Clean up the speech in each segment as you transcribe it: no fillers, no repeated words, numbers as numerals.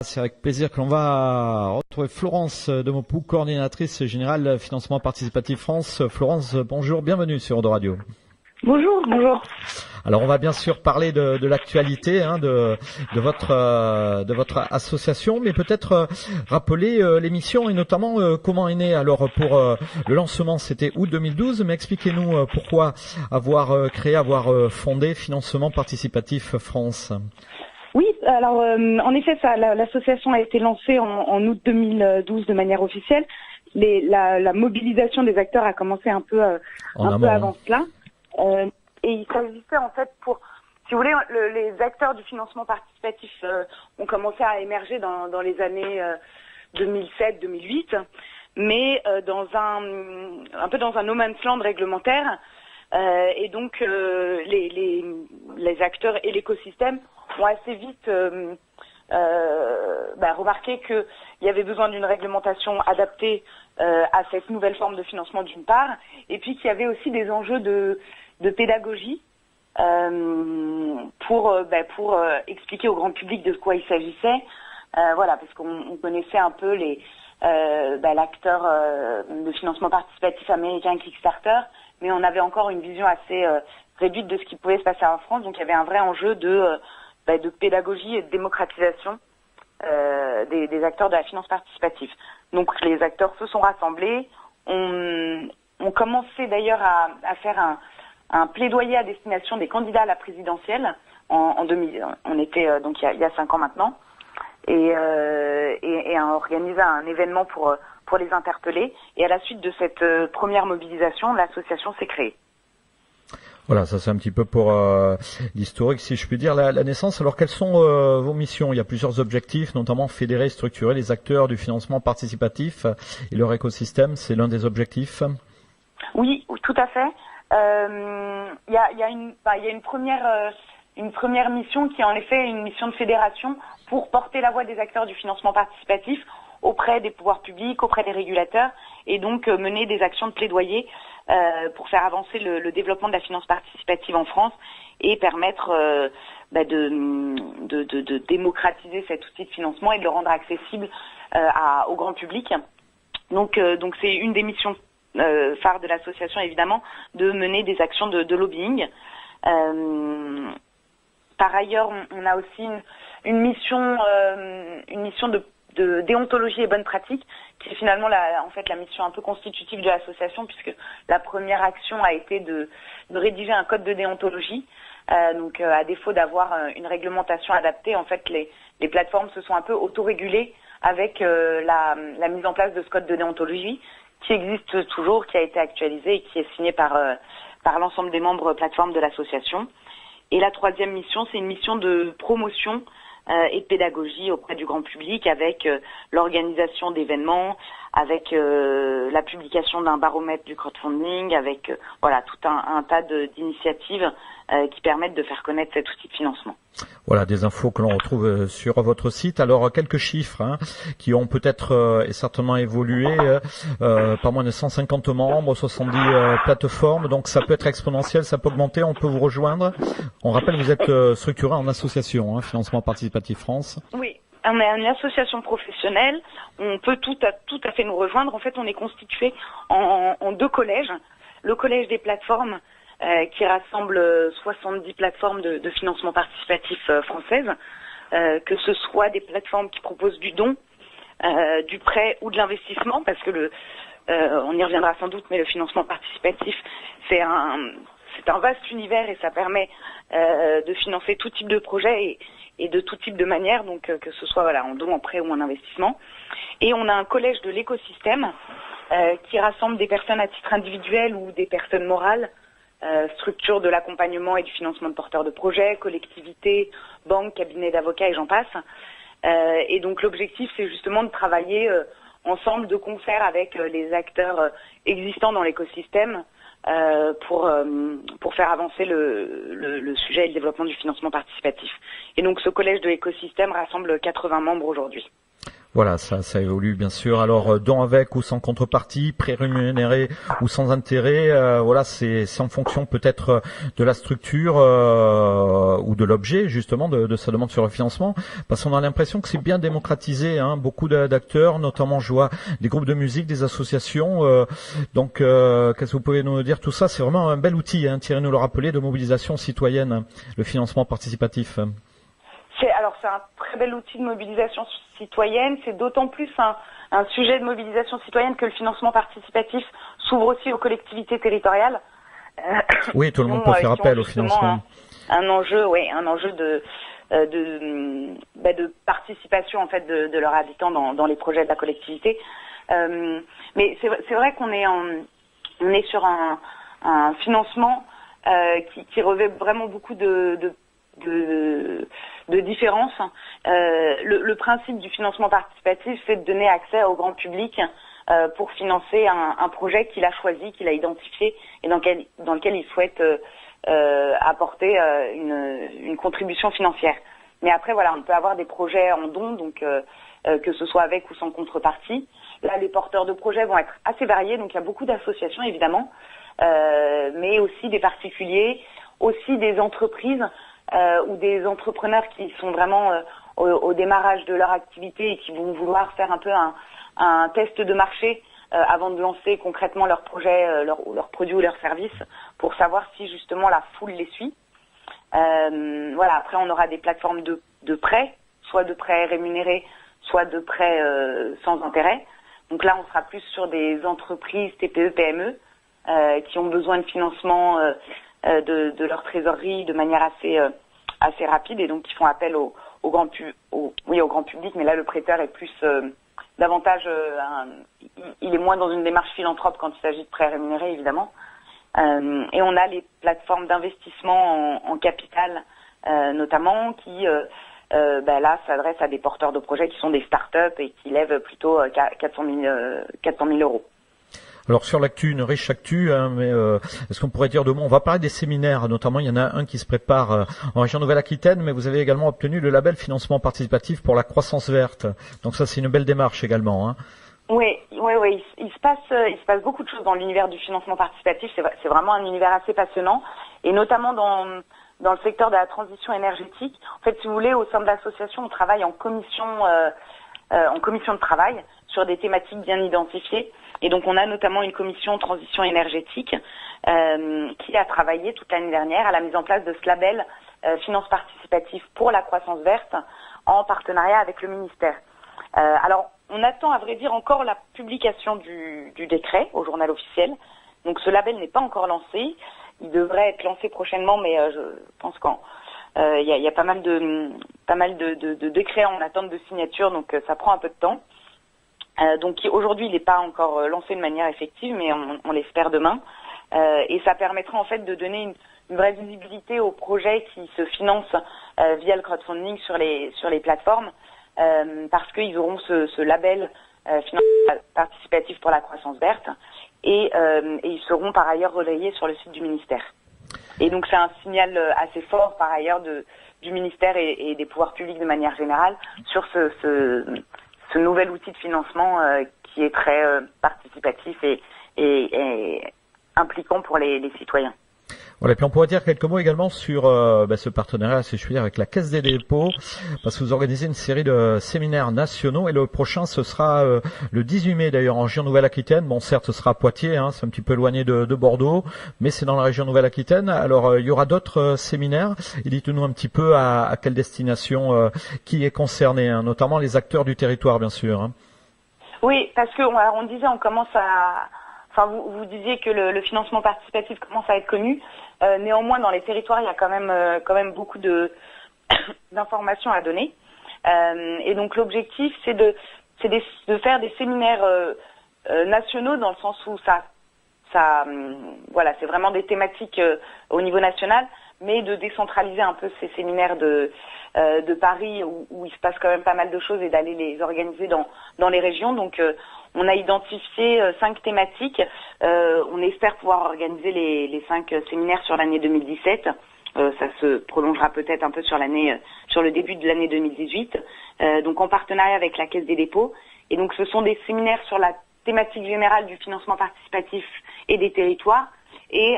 C'est avec plaisir que l'on va retrouver Florence Demopou, coordinatrice générale Financement Participatif France. Florence, bonjour, bienvenue sur Euro Radio. Bonjour. Alors on va bien sûr parler de l'actualité de votre association, mais peut-être rappeler l'émission et notamment comment est née. Alors pour le lancement c'était août 2012, mais expliquez-nous pourquoi avoir fondé Financement Participatif France. Oui, alors en effet, l'association a été lancée en août 2012 de manière officielle. La mobilisation des acteurs a commencé un peu avant cela. Et il s'agissait en fait si vous voulez, les acteurs du financement participatif ont commencé à émerger dans les années 2007-2008, mais un peu dans un no man's land réglementaire. Et donc les acteurs et l'écosystème ont assez vite remarqué qu'il y avait besoin d'une réglementation adaptée à cette nouvelle forme de financement d'une part, et puis qu'il y avait aussi des enjeux de pédagogie pour expliquer au grand public de quoi il s'agissait. Parce qu'on connaissait un peu l'acteur de financement participatif américain Kickstarter, mais on avait encore une vision assez réduite de ce qui pouvait se passer en France. Donc il y avait un vrai enjeu de pédagogie et de démocratisation des acteurs de la finance participative. Donc les acteurs se sont rassemblés, on commençait d'ailleurs à faire un plaidoyer à destination des candidats à la présidentielle en 2000. On était donc il y a 5 ans maintenant, et a organisé un événement pour les interpeller. Et à la suite de cette première mobilisation, l'association s'est créée. Voilà, ça c'est un petit peu pour l'historique, si je puis dire, la naissance. Alors, quelles sont vos missions? Il y a plusieurs objectifs, notamment fédérer et structurer les acteurs du financement participatif et leur écosystème. C'est l'un des objectifs. Oui, tout à fait. Il y a une première mission qui est en effet une mission de fédération pour porter la voix des acteurs du financement participatif auprès des pouvoirs publics, auprès des régulateurs, et donc mener des actions de plaidoyer pour faire avancer le développement de la finance participative en France et permettre de démocratiser cet outil de financement et de le rendre accessible au grand public. Donc c'est une des missions phares de l'association, évidemment, de mener des actions de lobbying. Par ailleurs, on a aussi une mission de déontologie et bonne pratique, qui est finalement la mission un peu constitutive de l'association, puisque la première action a été de rédiger un code de déontologie. Donc à défaut d'avoir une réglementation adaptée, en fait les plateformes se sont un peu autorégulées avec la mise en place de ce code de déontologie qui existe toujours, qui a été actualisé et qui est signé par l'ensemble des membres plateformes de l'association. Et la troisième mission, c'est une mission de promotion et de pédagogie auprès du grand public, avec l'organisation d'événements, avec la publication d'un baromètre du crowdfunding, avec tout un tas d'initiatives qui permettent de faire connaître cet outil de financement. Voilà, des infos que l'on retrouve sur votre site. Alors, quelques chiffres qui ont peut-être et certainement évolué. Pas moins de 150 membres, 70 plateformes. Donc, ça peut être exponentiel, ça peut augmenter. On peut vous rejoindre. On rappelle, vous êtes structuré en association, Financement Participatif France. Oui, on est une association professionnelle. On peut tout à fait nous rejoindre. En fait, on est constitué en 2 collèges. Le collège des plateformes, qui rassemble 70 plateformes de financement participatif françaises, que ce soit des plateformes qui proposent du don, du prêt ou de l'investissement, parce que on y reviendra sans doute, mais le financement participatif, c'est un vaste univers et ça permet de financer tout type de projet et de tout type de manière, donc que ce soit en don, en prêt ou en investissement. Et on a un collège de l'écosystème qui rassemble des personnes à titre individuel ou des personnes morales, structures de l'accompagnement et du financement de porteurs de projets, collectivités, banques, cabinets d'avocats et j'en passe. Et donc l'objectif, c'est justement de travailler ensemble, de concert avec les acteurs existants dans l'écosystème pour faire avancer le sujet et le développement du financement participatif. Et donc ce collège de l'écosystème rassemble 80 membres aujourd'hui. Voilà, ça évolue bien sûr. Alors don avec ou sans contrepartie, pré-rémunéré ou sans intérêt, voilà, c'est en fonction peut-être de la structure ou de l'objet justement de sa demande sur le financement, parce qu'on a l'impression que c'est bien démocratisé, hein, beaucoup d'acteurs, notamment je vois des groupes de musique, des associations. Donc qu'est-ce que vous pouvez nous dire tout ça? C'est vraiment un bel outil, hein, Thierry nous le rappelait, de mobilisation citoyenne, hein, le financement participatif. C'est un très bel outil de mobilisation citoyenne. C'est d'autant plus un sujet de mobilisation citoyenne que le financement participatif s'ouvre aussi aux collectivités territoriales. Oui, tout le monde peut faire appel au financement. Un enjeu de participation en fait de leurs habitants dans les projets de la collectivité. Mais c'est vrai qu'on est sur un financement qui revêt vraiment beaucoup de différences. Le principe du financement participatif, c'est de donner accès au grand public pour financer un projet qu'il a choisi, qu'il a identifié et dans lequel il souhaite apporter une contribution financière. Mais après, voilà, on peut avoir des projets en don, donc que ce soit avec ou sans contrepartie. Là, les porteurs de projets vont être assez variés, donc il y a beaucoup d'associations évidemment, mais aussi des particuliers, aussi des entreprises ou des entrepreneurs qui sont vraiment au démarrage de leur activité et qui vont vouloir faire un peu un test de marché avant de lancer concrètement leur projet, leur produit ou leur service, pour savoir si justement la foule les suit. Voilà. Après, on aura des plateformes de prêts, soit de prêts rémunérés, soit de prêts sans intérêt. Donc là, on sera plus sur des entreprises TPE, PME qui ont besoin de financement de leur trésorerie de manière assez rapide et donc qui font appel au grand public. Mais là, le prêteur est plus davantage, il est moins dans une démarche philanthrope quand il s'agit de prêts rémunérés, évidemment. Et on a les plateformes d'investissement en capital, notamment, qui là s'adressent à des porteurs de projets qui sont des start-up et qui lèvent plutôt 400 000 euros. Alors sur l'actu, une riche actu, hein, mais est-ce qu'on pourrait dire deux mots? On va parler des séminaires, notamment il y en a un qui se prépare en région Nouvelle-Aquitaine, mais vous avez également obtenu le label financement participatif pour la croissance verte. Donc ça, c'est une belle démarche également, hein. Oui. Il se passe beaucoup de choses dans l'univers du financement participatif. C'est vraiment un univers assez passionnant, et notamment dans le secteur de la transition énergétique. En fait, si vous voulez, au sein de l'association, on travaille en commission de travail sur des thématiques bien identifiées. Et donc, on a notamment une commission transition énergétique qui a travaillé toute l'année dernière à la mise en place de ce label finance participative pour la croissance verte en partenariat avec le ministère. Alors, on attend, à vrai dire, encore la publication du décret au journal officiel. Donc, ce label n'est pas encore lancé. Il devrait être lancé prochainement, mais je pense qu'il y a pas mal de décrets en attente de signature, donc ça prend un peu de temps. Donc aujourd'hui, il n'est pas encore lancé de manière effective, mais on l'espère demain. Et ça permettra en fait de donner une vraie visibilité aux projets qui se financent via le crowdfunding sur les plateformes, parce qu'ils auront ce label financement participatif pour la croissance verte, et ils seront par ailleurs relayés sur le site du ministère. Et donc c'est un signal assez fort par ailleurs du ministère et des pouvoirs publics de manière générale sur ce nouvel outil de financement qui est très participatif et impliquant pour les citoyens. Voilà, et puis on pourrait dire quelques mots également sur ce partenariat, si je puis dire, avec la Caisse des dépôts, parce que vous organisez une série de séminaires nationaux, et le prochain, ce sera le 18 mai d'ailleurs en région Nouvelle-Aquitaine. Bon, certes, ce sera à Poitiers, hein, c'est un petit peu éloigné de Bordeaux, mais c'est dans la région Nouvelle-Aquitaine. Alors, il y aura d'autres séminaires, et dites-nous un petit peu à quelle destination qui est concerné, hein, notamment les acteurs du territoire, bien sûr. Hein. Oui, parce que on disait, on commence à... Enfin, vous disiez que le financement participatif commence à être connu. Néanmoins, dans les territoires, il y a quand même beaucoup d'informations à donner. Et donc, l'objectif, c'est de faire des séminaires nationaux, dans le sens où voilà, c'est vraiment des thématiques au niveau national, mais de décentraliser un peu ces séminaires de Paris où il se passe quand même pas mal de choses, et d'aller les organiser dans les régions. Donc, on a identifié 5 thématiques. On espère pouvoir organiser les 5 séminaires sur l'année 2017. ça se prolongera peut-être un peu sur le début de l'année 2018, donc en partenariat avec la Caisse des dépôts. Et donc ce sont des séminaires sur la thématique générale du financement participatif et des territoires et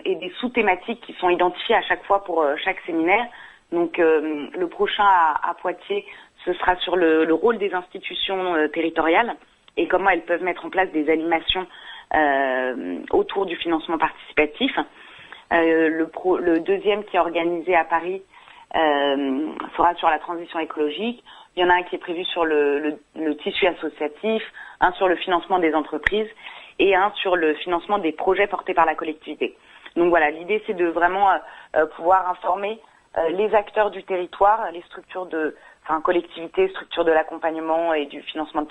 des sous-thématiques qui sont identifiées à chaque fois pour chaque séminaire. Donc le prochain à Poitiers, ce sera sur le rôle des institutions territoriales et comment elles peuvent mettre en place des animations autour du financement participatif. Le deuxième qui est organisé à Paris sera sur la transition écologique. Il y en a un qui est prévu sur le tissu associatif, un sur le financement des entreprises et un sur le financement des projets portés par la collectivité. Donc voilà, l'idée c'est de vraiment pouvoir informer les acteurs du territoire, les structures collectivités, structures de l'accompagnement et du financement de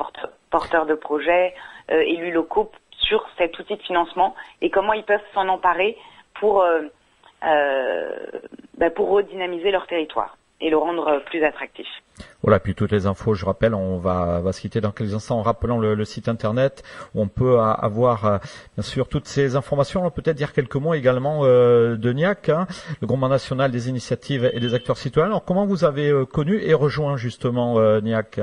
porteurs de projets, élus locaux sur cet outil de financement et comment ils peuvent s'en emparer pour redynamiser leur territoire et le rendre plus attractif. Voilà, puis toutes les infos, je rappelle, on va se quitter dans quelques instants en rappelant le site internet où on peut avoir bien sûr toutes ces informations. On peut peut-être dire quelques mots également de NIAC, le Groupement national des initiatives et des acteurs citoyens. Alors comment vous avez connu et rejoint justement NIAC?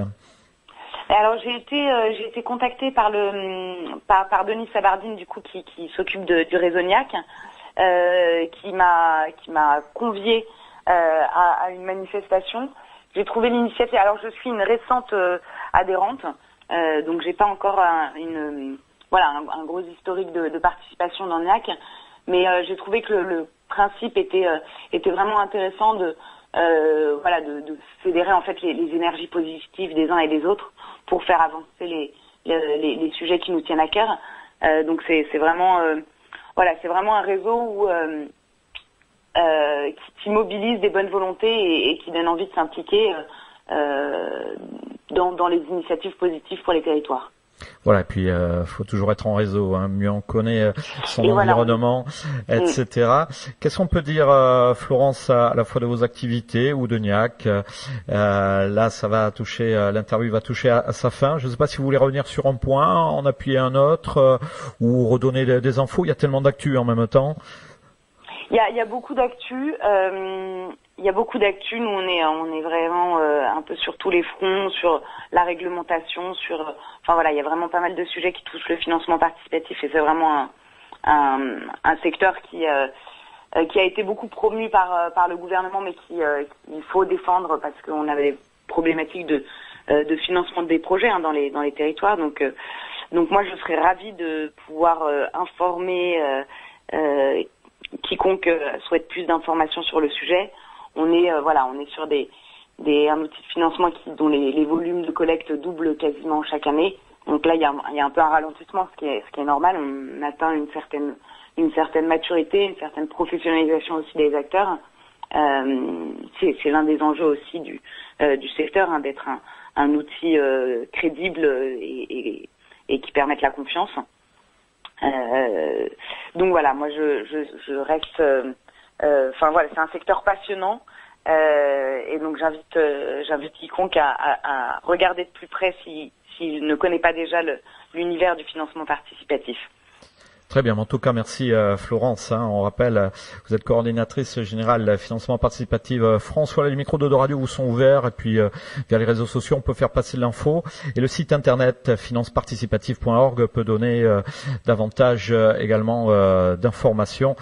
Alors j'ai été contactée par Denis Sabardine du coup qui s'occupe du réseau NIAC, qui m'a conviée à une manifestation. J'ai trouvé l'initiative. Alors je suis une récente adhérente, donc j'ai pas encore un gros historique de participation dans NIAC, mais j'ai trouvé que le principe était vraiment intéressant de fédérer en fait les énergies positives des uns et des autres pour faire avancer les sujets qui nous tiennent à cœur. Donc c'est vraiment un réseau qui mobilise des bonnes volontés et qui donne envie de s'impliquer dans les initiatives positives pour les territoires. Voilà, et puis faut toujours être en réseau, mieux on connaît son environnement, etc. Qu'est-ce qu'on peut dire, Florence, à la fois de vos activités ou de NIAC? Là, ça va toucher, l'interview va toucher à sa fin. Je ne sais pas si vous voulez revenir sur un point, en appuyer un autre, ou redonner des infos. Il y a tellement d'actu en même temps. Il y a beaucoup d'actu. Nous on est vraiment un peu sur tous les fronts, sur la réglementation, il y a vraiment pas mal de sujets qui touchent le financement participatif et c'est vraiment un secteur qui a été beaucoup promu par le gouvernement, mais qu'il faut défendre parce qu'on avait des problématiques de financement des projets dans les territoires. Donc moi je serais ravie de pouvoir informer quiconque souhaite plus d'informations sur le sujet. On est sur un outil de financement dont les volumes de collecte doublent quasiment chaque année. Donc là, il y a un peu un ralentissement, ce qui est normal. On atteint une certaine maturité, une certaine professionnalisation aussi des acteurs. C'est l'un des enjeux aussi du secteur, d'être un outil crédible et qui permette la confiance. Donc voilà, moi je reste. C'est un secteur passionnant et donc j'invite quiconque à regarder de plus près s'il ne connaît pas déjà l'univers du financement participatif. Très bien, en tout cas merci Florence. On rappelle, vous êtes coordinatrice générale financement participatif France. Voilà, les micros de Radio vous sont ouverts et puis via les réseaux sociaux on peut faire passer l'info et le site internet financeparticipative.org peut donner davantage également d'informations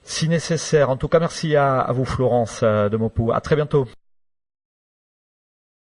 si nécessaire. En tout cas merci à vous Florence de Mopou. À très bientôt.